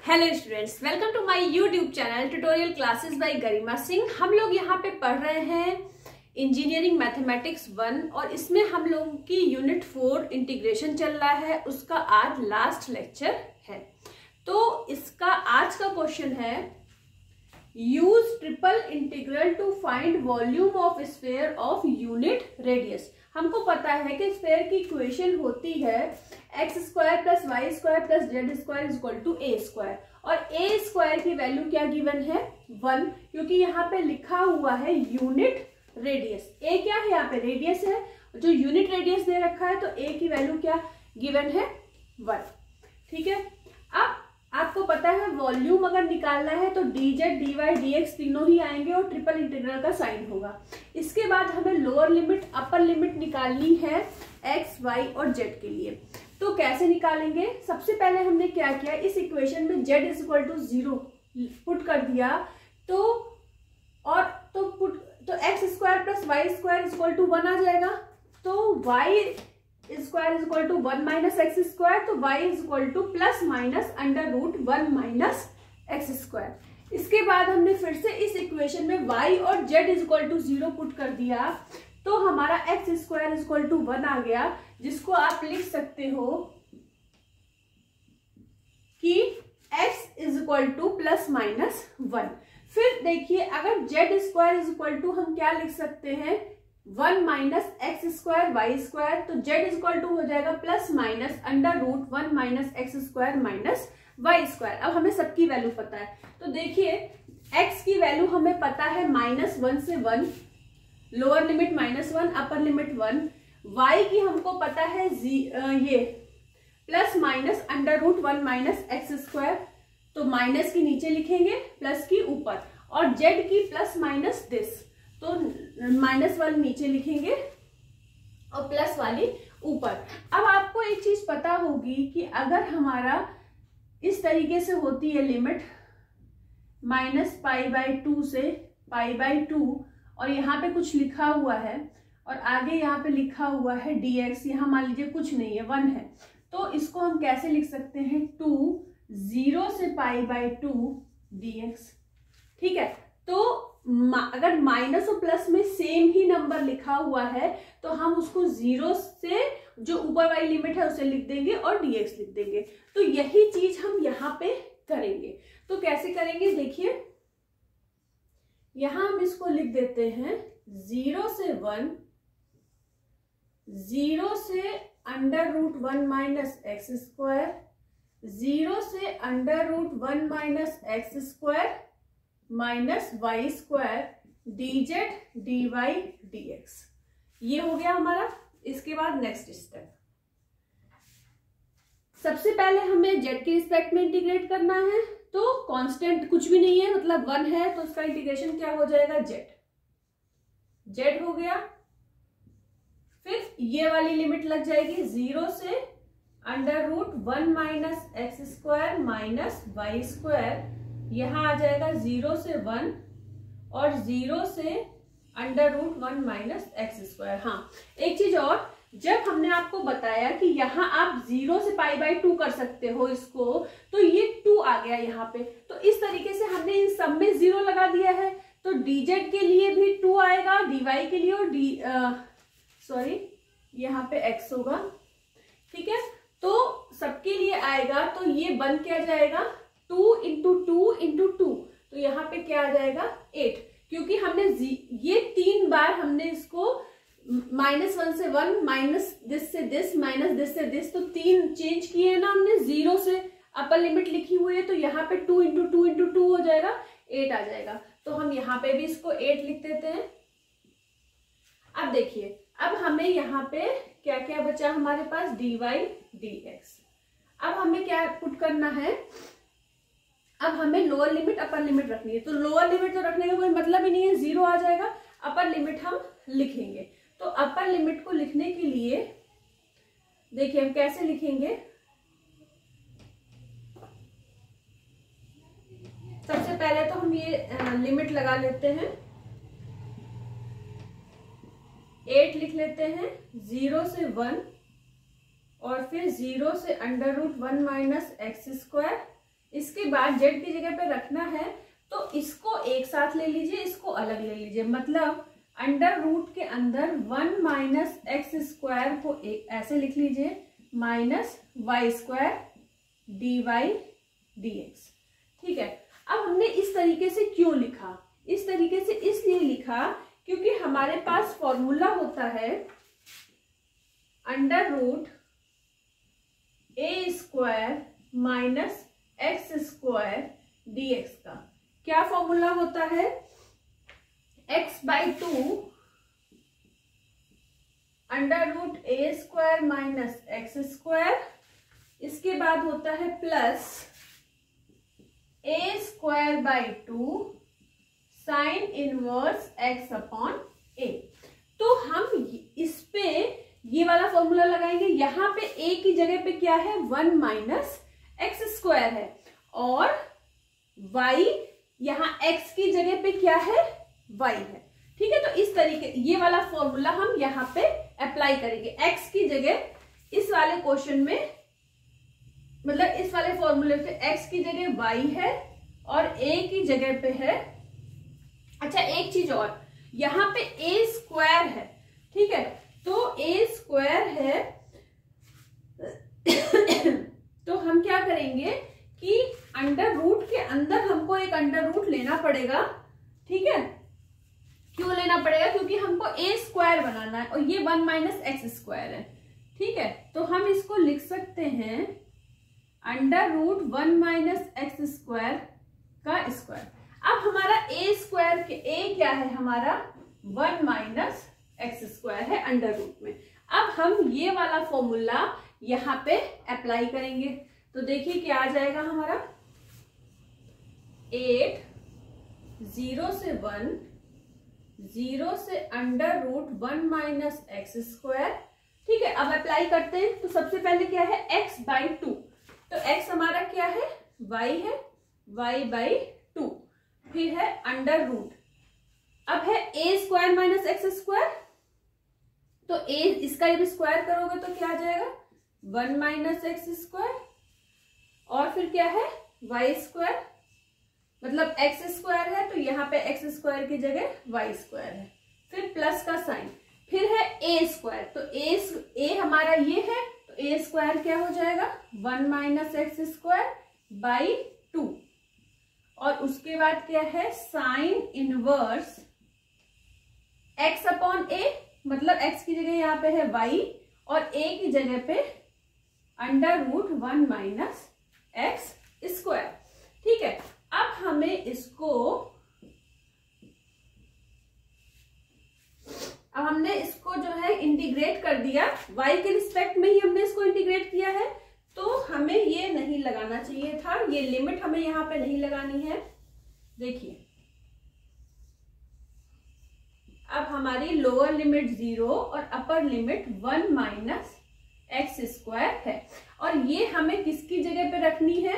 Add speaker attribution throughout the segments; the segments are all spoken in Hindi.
Speaker 1: Hello students, welcome to my YouTube channel tutorial classes by Garima Singh. हम लोग यहाँ पे पढ़ रहे हैं इंजीनियरिंग मैथमेटिक्स 1 और इसमें हम लोगों की यूनिट 4 इंटीग्रेशन चल रहा है। उसका आज लास्ट लेक्चर है। तो इसका आज का क्वेश्चन है use triple integral to find volume of sphere of unit radius. हमको पता है कि स्फीयर की इक्वेशन होती है x square plus y square plus z square is equal to a square, और ए स्क्वायर की वैल्यू क्या गिवन है 1, क्योंकि यहाँ पे लिखा हुआ है यूनिट रेडियस। ए क्या है यहाँ पे रेडियस है, जो यूनिट रेडियस दे रखा है तो ए की वैल्यू क्या गिवन है 1। ठीक है, अब आपको पता है वॉल्यूम अगर निकालना है तो dz, dy, dx तीनों ही आएंगे और ट्रिपल इंटीग्रल का साइन होगा। इसके बाद हमें लोअर लिमिट अपर लिमिट निकालनी है x, y और z के लिए। तो कैसे निकालेंगे? सबसे पहले हमने क्या किया, इस इक्वेशन में z is equal to 0 put कर दिया तो x square plus y square is equal to 1 आ जाएगा। तो y square is equal to 1 minus x square, तो y is equal to plus minus under root 1 minus x square. इसके बाद हमने फिर से इस इक्वेशन में y और z is equal to 0 put कर दिया तो हमारा x square is equal to 1 आ गया, जिसको आप लिख सकते हो कि x is equal to plus minus 1। फिर देखिए अगर z square is equal to हम क्या लिख सकते हैं 1 minus x square y square, तो z इज इक्वल टू हो जाएगा plus minus under root 1 minus x square minus y square. अब हमें सबकी वैल्यू पता है, तो देखिए x की वैल्यू हमें पता है -1 से 1, lower limit -1 upper limit 1। y की हमको पता है ये plus minus under root 1 minus x square, तो माइनस की नीचे लिखेंगे प्लस की ऊपर, और z की प्लस माइनस दिस, तो माइनस वाली नीचे लिखेंगे और प्लस वाली ऊपर। अब आपको एक चीज पता होगी कि अगर हमारा इस तरीके से होती है लिमिट -π/2 से π/2 और यहाँ पे कुछ लिखा हुआ है और आगे यहाँ पे लिखा हुआ है dx, यहाँ मान लीजिए कुछ नहीं है 1 है, तो इसको हम कैसे लिख सकते हैं 2 0 से π/2 dx। ठीक है, तो अगर माइनस और प्लस में सेम ही नंबर लिखा हुआ है तो हम उसको 0 से जो ऊपर वाली लिमिट है उसे लिख देंगे और dx लिख देंगे। तो यही चीज हम यहाँ पे करेंगे। तो कैसे करेंगे देखिए, यहां हम इसको लिख देते हैं 0 से 1, 0 से under root 1 minus x square, 0 से under root 1 minus x square minus y square dz dy dx। ये हो गया हमारा। इसके बाद नेक्स्ट स्टेप, सबसे पहले हमें z के रिस्पेक्ट में इंटीग्रेट करना है, तो कांस्टेंट कुछ भी नहीं है मतलब 1 है, तो उसका इंटीग्रेशन क्या हो जाएगा z हो गया। फिर ये वाली लिमिट लग जाएगी 0 से under root 1 minus x square minus y square, यहां आ जाएगा 0 से 1 और 0 से under root 1 minus x square. हाँ, एक चीज और, जब हमने आपको बताया कि यहाँ आप 0 से π/2 कर सकते हो इसको, तो ये 2 आ गया यहाँ पे, तो इस तरीके से हमने इन सब में 0 लगा दिया है। तो dz के लिए भी 2 आएगा, dy के लिए और यहाँ पे x होगा। ठीक है, तो सबके लिए आएगा, तो ये बन क्या जाएगा 2 इंटू 2 इंटू 2, तो यहाँ पे क्या आ जाएगा 8, क्योंकि हमने ये 3 बार हमने इसको -1 से 1 माइनस दिस से दिस माइनस दिस से दिस, तो 3 चेंज किए हैं ना हमने, 0 से अपर लिमिट लिखी हुई है, तो यहाँ पे 2 इंटू 2 इंटू 2 हो जाएगा 8 आ जाएगा। तो हम यहाँ पे भी इसको 8 लिख देते हैं। अब देखिए, अब हमें यहाँ पे क्या क्या बचा हमारे पास dy dx। अब हमें क्या पुट करना है, अब हमें लोअर लिमिट अपर लिमिट रखनी है, तो लोअर लिमिट तो रखने का कोई मतलब ही नहीं है, 0 आ जाएगा। अपर लिमिट हम लिखेंगे, तो अपर लिमिट को लिखने के लिए देखिए हम कैसे लिखेंगे। सबसे पहले तो हम ये लिमिट लगा लेते हैं, 8 लिख लेते हैं 0 से 1 और फिर 0 से under root 1 minus x square इसके बाद z की जगह पे रखना है तो इसको एक साथ ले लीजिए, इसको अलग ले लीजिए, मतलब अंडर रूट के अंदर 1 माइनस एक्स स्क्वायर को ऐसे लिख लीजिए, minus y square d y d x. ठीक है, अब हमने इस तरीके से क्यों लिखा? इस तरीके से इसलिए लिखा क्योंकि हमारे पास फॉर्मूला होता है under root A square minus x square D X का। क्या फॉर्मूला होता है? x/2 under root A square minus x square, इसके बाद होता है plus A square by 2 sine inverse x upon A. तो हम इस पे ये वाला फॉर्मूला लगाएंगे। यहाँ पे a की जगह पे क्या है? 1 माइनस एक्स स्क्वायर है, और y यहाँ x की जगह पे क्या है? y है। ठीक है, तो इस तरीके ये वाला फॉर्मूला हम यहाँ पे अप्लाई करेंगे। x की जगह इस वाले क्वेश्चन में, मतलब इस वाले फॉर्मूले पे x की जगह y है और a की जगह पे है। अच्छा, एक चीज और, यहाँ पे a स्क्वायर है। ठीक है, तो a स्क्वायर है तो हम क्या करेंगे कि अंडर रूट के अंदर हमको एक अंडर रूट लेना पड़ेगा। ठीक है, क्यों लेना पड़ेगा? क्योंकि हमको a स्क्वायर बनाना है और ये 1 माइनस एक्स स्क्वायर है। ठीक है, तो हम इसको लिख सकते हैं under root 1 minus x square का स्क्वायर। अब हमारा a स्क्वायर के a क्या है? हमारा 1 माइनस एक्स स्क्वायर है अंडर रूट में। अब हम ये वाला फॉर्मूला यहाँ पे अप्लाई करेंगे तो देखिए क्या आ जाएगा हमारा, 8 0 से 1 0 से under root 1 minus x square. ठीक है, अब अप्लाई करते हैं तो सबसे पहले क्या है? x/2, तो x हमारा क्या है? y है, y/2, फिर है अंडर रूट, अब है a square minus x square, तो a इसका जब स्क्वायर करोगे तो क्या आ जाएगा? 1 माइनस एक्स स्क्वायर, और फिर क्या है? y स्क्वायर, मतलब x स्क्वायर है तो यहाँ पे x स्क्वायर की जगह y स्क्वायर है, फिर प्लस का साइन, फिर है a स्क्वायर, तो a हमारा ये है तो a स्क्वायर क्या हो जाएगा? 1 माइनस एक्स स्क्वायर बाई 2, और उसके बाद क्या है? Sign inverse x upon a, मतलब x की जगह यहाँ पे है y और a की जगह पे under root 1 minus x square. ठीक है, अब हमें इसको, अब हमने इसको जो है इंटीग्रेट कर दिया, y के रिस्पेक्ट में ही हमने इसको इंटीग्रेट किया है, तो हमें ये नहीं लगाना चाहिए था, ये लिमिट हमें यहाँ पे नहीं लगानी है। देखिए अब हमारी लोअर लिमिट 0 और अपर लिमिट 1 माइनस एक्स स्क्वायर है, और ये हमें किसकी जगह पे रखनी है?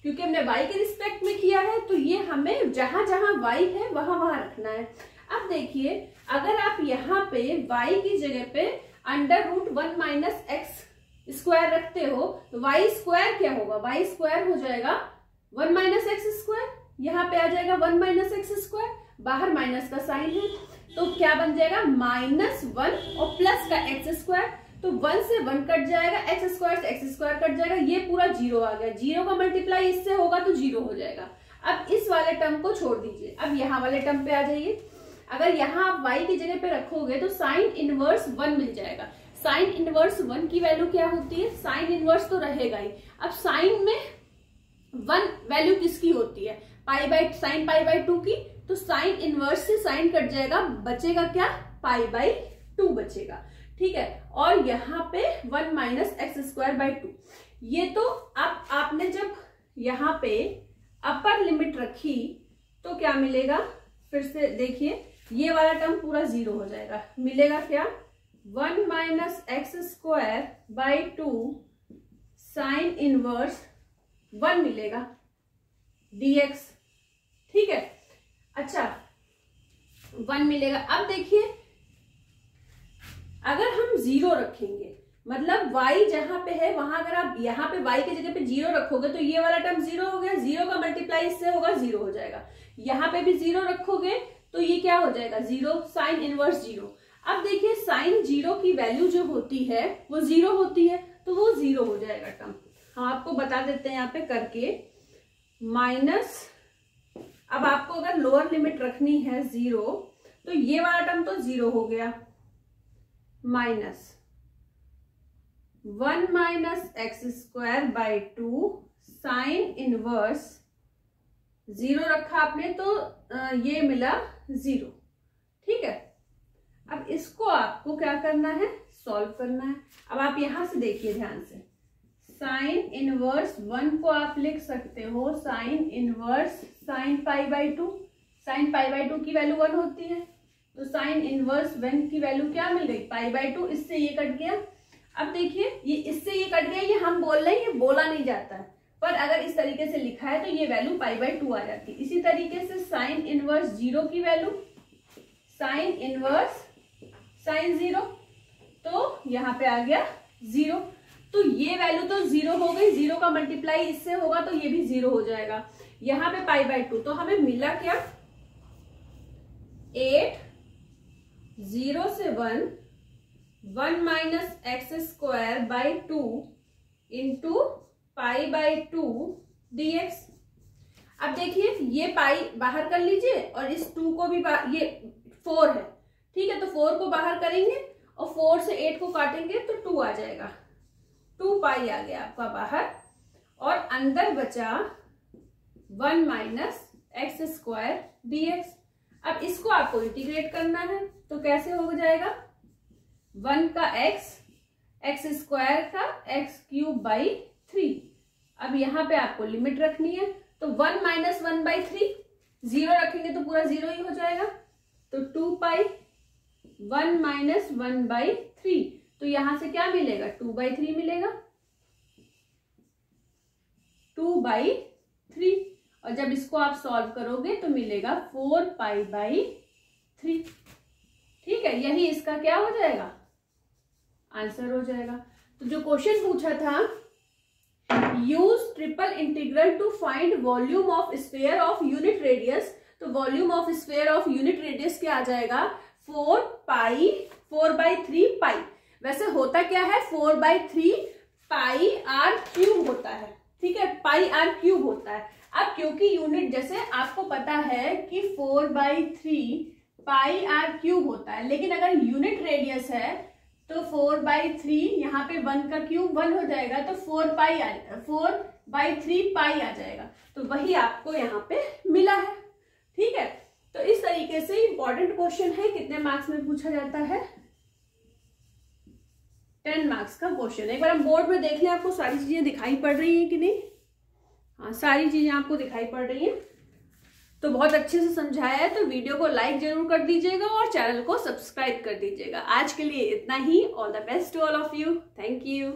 Speaker 1: क्योंकि हमने y के रिस्पेक्ट में किया है तो ये हमें जहां जहां y है वहां वहां रखना है। अब देखिए, अगर आप यहाँ पे y की जगह पे under root 1 minus x square रखते हो तो y स्क्वायर क्या होगा? y स्क्वायर हो जाएगा 1 माइनस एक्स स्क्वायर, यहाँ पे आ जाएगा 1 माइनस एक्स स्क्वायर, बाहर माइनस का साइन है तो क्या बन जाएगा? -1 और प्लस का एक्स स्क्वायर, तो 1 से 1 कट जाएगा, एक्स स्क्वायर से एक्स स्क्वायर कट जाएगा, ये पूरा 0 आ गया। 0 का मल्टीप्लाई इससे होगा तो 0 हो जाएगा। अब इस वाले टर्म को छोड़ दीजिए, अब यहाँ वाले टर्म पे आ जाइए। अगर यहाँ आप y की जगह पे रखोगे तो साइन इनवर्स 1 मिल जाएगा। साइन इनवर्स 1 की वैल्यू क्या होती है? साइन इनवर्स तो रहेगा ही। अब साइन में 1 वैल्यू किसकी होती है? साइन π/2 की, तो साइन इनवर्स से साइन कट जाएगा, बचेगा क्या? π/2 बचेगा। ठीक है, और यहाँ पे 1 माइनस एक्स स्क्वायर बाई 2, ये तो अब आपने जब यहाँ पे अपर लिमिट रखी तो क्या मिलेगा? फिर से देखिए, ये वाला टर्म पूरा 0 हो जाएगा, मिलेगा क्या? 1 minus x square by 2 sine inverse 1 मिलेगा dx। ठीक है, अच्छा 1 मिलेगा। अब देखिए, अगर हम 0 रखेंगे मतलब y जहां पे है वहां अगर आप यहाँ पे y की जगह पे 0 रखोगे तो ये वाला टर्म 0 हो गया, 0 का मल्टीप्लाई इससे होगा 0 हो जाएगा। यहाँ पे भी 0 रखोगे तो ये क्या हो जाएगा 0, साइन इनवर्स 0। अब देखिए साइन 0 की वैल्यू जो होती है वो 0 होती है, तो वो 0 हो जाएगा टर्म। हम आपको बता देते हैं यहाँ पे करके, माइनस, अब आपको अगर लोअर लिमिट रखनी है 0 तो ये वाला टर्म तो 0 हो गया, minus 1 minus x square by 2 sine inverse 0 रखा आपने तो ये मिला 0। ठीक है, अब इसको आपको क्या करना है, सॉल्व करना है। अब आप यहां से देखिए ध्यान से, साइन इनवर्स 1 को आप लिख सकते हो sine inverse sine pi by 2, sine pi by 2 की वैल्यू 1 होती है, तो साइन इनवर्स 1 की वैल्यू क्या मिल गई पाई बाई 2, इससे ये कट गया। अब देखिए ये इससे ये कट गया, ये हम बोल रहे हैं, ये बोला नहीं जाता है, पर अगर इस तरीके से लिखा है तो ये वैल्यू पाई बाई 2 आ जाती है। इसी तरीके से साइन इनवर्स 0 की वैल्यू साइन इनवर्स साइन 0, तो यहाँ पे आ गया 0, तो ये वैल्यू तो 0 हो गई, 0 का मल्टीप्लाई इससे होगा तो ये भी 0 हो जाएगा। यहाँ पे पाई बाई 2, तो हमें मिला क्या 8 0 से 1 minus x square by 2 into pi by 2 dx। अब देखिए ये पाई बाहर कर लीजिए और इस 2 को भी ये 4 है, ठीक है, तो 4 को बाहर करेंगे और 4 से 8 को काटेंगे तो 2 आ जाएगा, 2 पाई आ गया आपका बाहर, और अंदर बचा 1 माइनस एक्स स्क्वायर dx। अब इसको आपको इंटीग्रेट करना है तो कैसे हो जाएगा, 1 का एक्स स्क्वायर का एक्स क्यूब बाई 3। अब यहाँ पे आपको लिमिट रखनी है, तो 1 माइनस 1 बाई 3, 0 रखेंगे तो पूरा 0 ही हो जाएगा, तो 2 पाई 1 माइनस 1 बाई 3, तो यहां से क्या मिलेगा 2 बाई 3 मिलेगा, 2 बाई 3, और जब इसको आप सॉल्व करोगे तो मिलेगा 4 पाई बाई 3। ठीक है, यही इसका क्या हो जाएगा आंसर हो जाएगा। तो जो क्वेश्चन पूछा था, use triple integral to find volume of sphere of unit radius, तो volume of sphere of unit radius क्या आ जाएगा 4 बाई 3 पाई। वैसे होता क्या है 4 बाई 3 पाई आर क्यूब होता है, ठीक है, पाई आर क्यूब होता है। अब क्योंकि यूनिट जैसे आपको पता है कि 4 बाई 3 पाई आर क्यूब होता है, लेकिन अगर यूनिट रेडियस है तो 4 बाई 3 यहाँ पे 1 का क्यूब 1 हो जाएगा, तो 4 बाई 3 पाई आ जाएगा, तो वही आपको यहाँ पे मिला है। ठीक है, तो इस तरीके से इंपॉर्टेंट क्वेश्चन है, कितने मार्क्स में पूछा जाता है 10 मार्क्स का क्वेश्चन। एक बार हम बोर्ड में देख लें आपको सारी चीजें दिखाई पड़ रही हैं कि नहीं। हाँ, सारी चीजें आपको दिखाई पड़ रही हैं, तो बहुत अच्छे से समझाया है, तो वीडियो को लाइक जरूर कर दीजिएगा और चैनल को सब्सक्राइब कर दीजिएगा। आज के लिए इतना ही। All the best to all of you, thank you.